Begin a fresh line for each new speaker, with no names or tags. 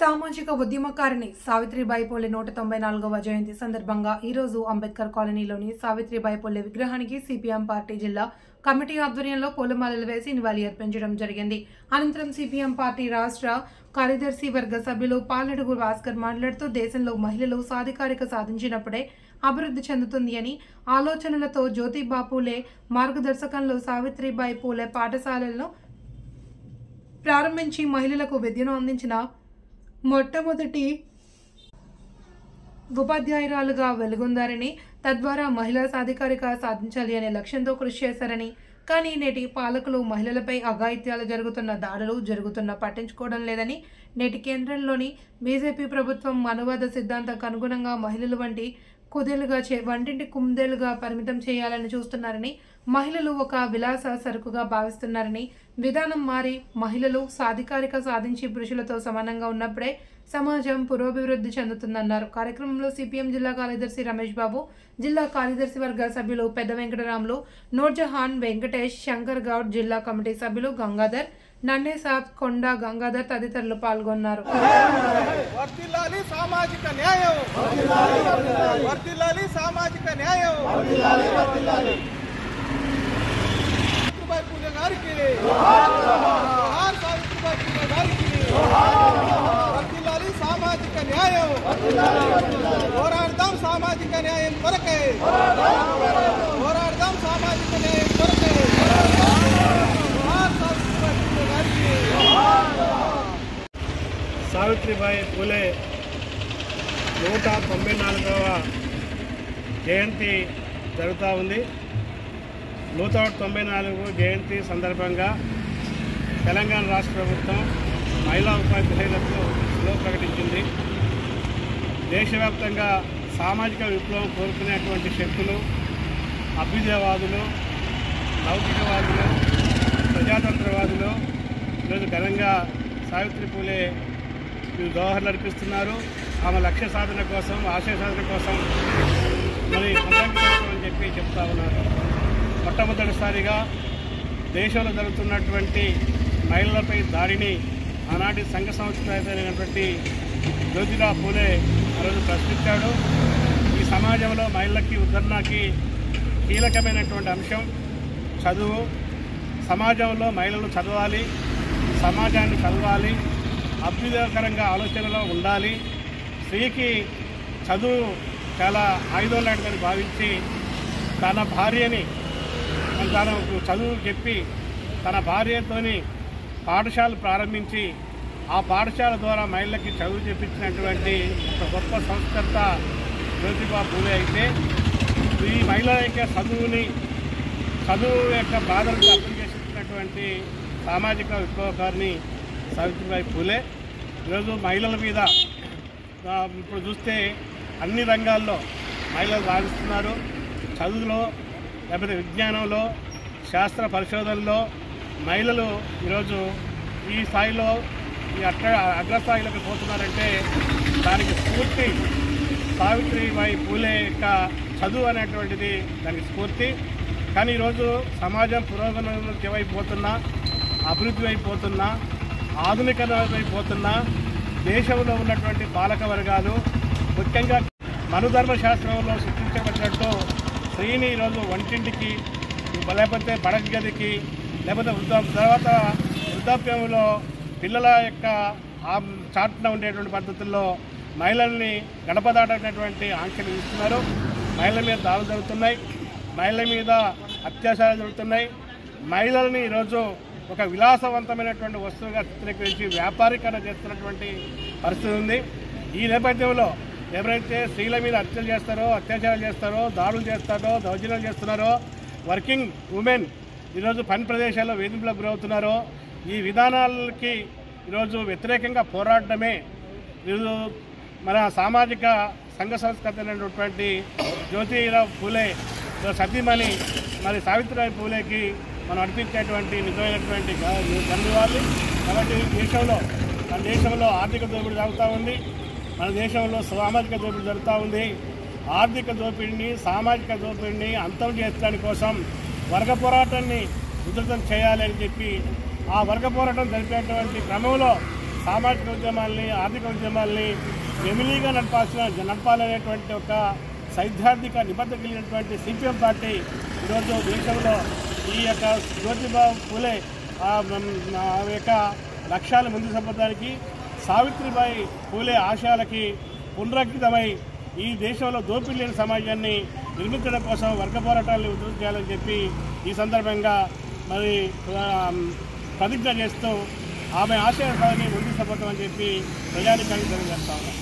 సామాజిక ఉద్యమకారిణి సావిత్రిబాయి పూలే 194వ జయంతి సందర్భంగా ఈ రోజు అంబేద్కర్ కాలనీలోని సావిత్రిబాయి పూలే విగ్రహానికి సిపిఎం పార్టీ జిల్లా కమిటీ ఆధ్వర్యంలో పూలమాలలు వేసి నివాళి అర్పించడం జరిగింది. అనంతరం సిపిఎం పార్టీ రాష్ట్ర కార్యదర్శి వర్గ సభ్యులు పాలడుగు భాస్కర్ మాట్లాడుతూ దేశంలో మహిళలు సాధికారిక సాధించినప్పుడే అభివృద్ధి చెందుతుంది అని ఆలోచనలతో జ్యోతిబా పూలే మార్గదర్శకంలో సావిత్రిబాయి పూలే పాఠశాలలను ప్రారంభించి మహిళలకు విద్యను అందించిన మొట్టమొదటి ఉపాధ్యాయురాలుగా వెలుగొందారని, తద్వారా మహిళా సాధికారిక సాధించాలి అనే లక్ష్యంతో కృషి చేశారని, కానీ నేటి పాలకులు మహిళలపై అఘాయిత్యాలు జరుగుతున్న దాడులు జరుగుతున్న పట్టించుకోవడం లేదని, నేటి కేంద్రంలోని బీజేపీ ప్రభుత్వం మనువాద సిద్ధాంతానికి అనుగుణంగా మహిళలు వంటింటి కుందేలుగా పరిమితం చేయాలని చూస్తున్నారని, మహిళలు ఒక విలాస సరుకుగా భావిస్తున్నారని, విధానం మారి మహిళలు సాధికారిక సాధించి పురుషులతో సమానంగా ఉన్నప్పుడే సమాజం పురోభివృద్ధి చెందుతుందన్నారు. కార్యక్రమంలో సిపిఎం జిల్లా కార్యదర్శి రమేష్ బాబు, జిల్లా కార్యదర్శి వర్గ సభ్యులు పెద్ద వెంకటరాములు, నూర్జహాన్, వెంకటేష్, శంకర్ గౌడ్, జిల్లా కమిటీ సభ్యులు గంగాధర్, నన్నే సాబ్, కొండ గంగాధర్ తదితరులు పాల్గొన్నారు.
పోరాడదాం సామాజిక న్యాయం కొరకే, పోరాడదాం సామాజిక న్యాయం కొరకే.
సావిత్రిబాయి పూలే 194వ జయంతి జరుగుతూ ఉంది. 194 జయంతి సందర్భంగా తెలంగాణ రాష్ట్ర ప్రభుత్వం మహిళా ఉపాధ్యాయులకు సెలవు ప్రకటించింది. దేశవ్యాప్తంగా సామాజిక విప్లవం కోరుకునేటువంటి శక్తులు, అభ్యుదయవాదులు, లౌకికవాదులు, ప్రజాతంత్రవాదులు ఈరోజు ఘనంగా సావిత్రి పూలే జోహర్లు అర్పిస్తున్నారు. ఆమె లక్ష్య సాధన కోసం, ఆశయ సాధన కోసం మరి అని చెప్పి చెప్తా ఉన్నారు. మొట్టమొదటిసారిగా దేశంలో జరుగుతున్నటువంటి మహిళలపై దాడిని ఆనాటి సంఘ సంస్కృతైనటువంటి జ్యోతిబా పూలే ఈరోజు ప్రశ్నించాడు. ఈ సమాజంలో మహిళలకి ఉద్ధరణకి కీలకమైనటువంటి అంశం చదువు. సమాజంలో మహిళలు చదవాలి, సమాజాన్ని చదవాలి, అభ్యుదయకరంగా ఆలోచనలో ఉండాలి. స్త్రీకి చదువు చాలా ఆయుధం లాంటిదని భావించి తన భార్యని తనకు చదువు చెప్పి తన భార్యతోని పాఠశాల ప్రారంభించి ఆ పాఠశాల ద్వారా మహిళలకి చదువు చెప్పించినటువంటి ఒక గొప్ప సంస్కర్త జ్యోతిబా పూలే అయితే, ఈ మహిళల యొక్క చదువు యొక్క బాధలను అర్థం చేసినటువంటి సామాజిక విప్లవకారిణి సావిత్రిబాయి పూలే ఈరోజు మహిళల మీద ఇప్పుడు చూస్తే అన్ని రంగాల్లో మహిళలు రాణిస్తున్నారు. చదువులో, లేకపోతే విజ్ఞానంలో, శాస్త్ర పరిశోధనలో మహిళలు ఈరోజు ఈ స్థాయిలో ఈ అగ్రస్థాయిలోకి పోతున్నారంటే దానికి స్ఫూర్తి సావిత్రిబాయి పూలే యొక్క చదువు అనేటువంటిది దానికి స్ఫూర్తి. కానీ ఈరోజు సమాజం పురోగమనకి వైపోతున్నా, అభివృద్ధి అయిపోతున్నా, ఆధునికత అయిపోతున్నా దేశంలో ఉన్నటువంటి పాలక వర్గాలు ముఖ్యంగా మనుధర్మ శాస్త్రంలో సృష్టించబడినట్టు స్త్రీని ఈరోజు వంటింటికి, లేకపోతే బడక గదికి, లేకపోతే వృద్ధాప్యంలో పిల్లల యొక్క చాటున ఉండేటువంటి పద్ధతుల్లో మహిళల్ని గడప దాటటువంటి ఆంక్షలు ఇస్తున్నారు. మహిళల మీద దాడులు జరుగుతున్నాయి, మహిళల మీద అత్యాచారాలు జరుగుతున్నాయి. మహిళల్ని ఈరోజు ఒక విలాసవంతమైనటువంటి వస్తువుగా చిత్రీకరించి వ్యాపారీకరణ చేస్తున్నటువంటి పరిస్థితి ఉంది. ఈ నేపథ్యంలో ఎవరైతే స్త్రీల మీద హత్యలు చేస్తారో, అత్యాచారాలు చేస్తారో, దాడులు చేస్తారో, దౌర్జన్యాలు చేస్తున్నారో, వర్కింగ్ ఉమెన్ ఈరోజు పని ప్రదేశాల్లో వేధింపులకు గురవుతున్నారో, ఈ విధానాలకి ఈరోజు వ్యతిరేకంగా పోరాడమే ఈరోజు మన సామాజిక సంఘ సంస్కృతి అయినటువంటి జ్యోతిబా పూలే సతీమణి మరి సావిత్రిబాయి పూలేకి మనం అర్పించేటువంటి నిజమైనటువంటి ధన్యవాదాలు. కాబట్టి మన దేశంలో ఆర్థిక దోపిడీ జరుగుతూ ఉంది, మన దేశంలో సామాజిక దోపిడీ జరుగుతూ ఉంది. ఆర్థిక దోపిడీని, సామాజిక దోపిడీని అంతం చేయడానికి కోసం వర్గ పోరాటాన్ని ఉధృతం చేయాలని చెప్పి ఆ వర్గ పోరాటం జరిపేటువంటి క్రమంలో సామాజిక ఉద్యమాల్ని, ఆర్థిక ఉద్యమాల్ని ఎమిలీగా నడపాలనేటువంటి ఒక సైద్ధాంతిక నిబద్ధత కలిగినటువంటి సిపిఎం పార్టీ ఈరోజు దేశంలో ఈ యొక్క జ్యోతిబా పూలే యొక్క లక్ష్యాలు ముందుకు సంపడానికి, సావిత్రిబాయి పూలే ఆశయాలకి పునరంకితమై ఈ దేశంలో దోపిడీ లేని సమాజాన్ని నిర్మించడం కోసం వర్గ పోరాటాలను ఉధృతం చేయాలని చెప్పి ఈ సందర్భంగా మరి ప్రతిజ్ఞ చేస్తూ ఆమె ఆశయాలని ముందుకు సంపడమని చెప్పి ప్రజానికానికి తెలియజేస్తా ఉన్నాం.